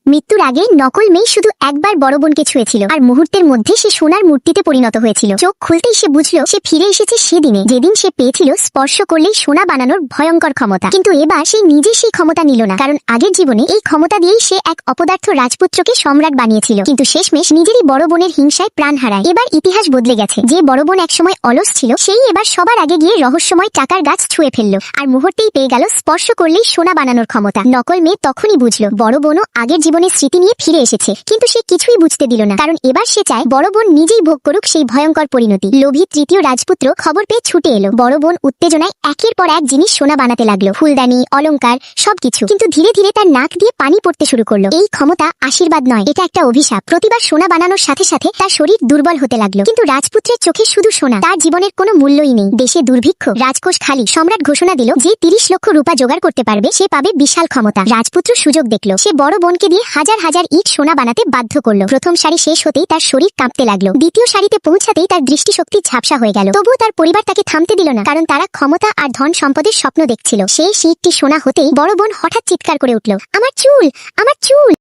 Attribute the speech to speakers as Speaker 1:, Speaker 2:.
Speaker 1: মৃত্যুর আগে নকল মেয়ে শুধু একবার বড় বোনকে ছুঁয়েছিল আর মুহূর্তের মধ্যে সে সোনার মূর্তিতে পরিণত হয়েছিল। চোখ খুলতেই সে বুঝল সে ফিরে এসেছে সেদিনে, যেদিন সে পেয়েছিল স্পর্শ করলেই সোনা বানানোর ভয়ঙ্কর ক্ষমতা। কিন্তু এবার সে নিজে সেই ক্ষমতা নিল না, কারণ আগের জীবনে এই ক্ষমতা দিয়েই সে এক অপদার্থ রাজপুত্রকে সম্রাট বানিয়েছিল। কিন্তু শেষমেশ নিজেরই বড় বোনের হিংসায় প্রাণ হারায়। এবার ইতিহাস বদলে গেছে। যে বড় বোন একসময় অলস ছিল, সেই এবার সবার আগে গিয়ে রহস্যময় টাকার গাছ ছুঁয়ে ফেললো আর মুহূর্তেই পেয়ে গেল স্পর্শ করলেই সোনা বানানোর ক্ষমতা। নকল মেয়ে তখনই বুঝলো বড় বোনও আগের জীবনের স্মৃতি নিয়ে ফিরে এসেছে, কিন্তু সে কিছুই বুঝতে দিল না, কারণ এবার সে চায় বড় বোন নিজেই ভোগ করুক সেই ভয়ঙ্কর পরিণতি। লোভী তৃতীয় রাজপুত্র খবর পেয়ে ছুটে এলো। বড় বোন উত্তেজনায় একের পর এক জিনিস সোনা বানাতে লাগলো, ফুলদানি, অলংকার, সবকিছু। কিন্তু ধীরে ধীরে তার নাক দিয়ে পানি পড়তে শুরু করলো। এই ক্ষমতা আশীর্বাদ নয়, এটা একটা অভিশাপ। প্রতিবার সোনা বানানোর সাথে সাথে তার শরীর দুর্বল হতে লাগলো। কিন্তু রাজপুত্রের চোখে শুধু সোনা, তার জীবনের কোনো মূল্যই নেই। দেশে দুর্ভিক্ষ, রাজকোষ খালি। সম্রাট ঘোষণা দিল যে 30 লক্ষ রূপা জোগাড় করতে পারবে সে পাবে বিশাল ক্ষমতা। রাজপুত্র সুযোগ দেখলো। সে বড় বোনকে দিয়ে হাজার হাজার ইট সোনা বানাতে বাধ্য করলো। প্রথম সারি শেষ হতেই তার শরীর কাঁপতে লাগলো। দ্বিতীয় সারিতে পৌঁছাতেই তার দৃষ্টিশক্তি ঝাপসা হয়ে গেল। তবুও তার পরিবার তাকে থামতে দিল না, কারণ তারা ক্ষমতা আর ধন সম্পদের স্বপ্ন দেখছিল। সেই ইটটি সোনা হতেই বড় বোন হঠাৎ চিৎকার করে উঠল, আমার চুল, আমার চুল।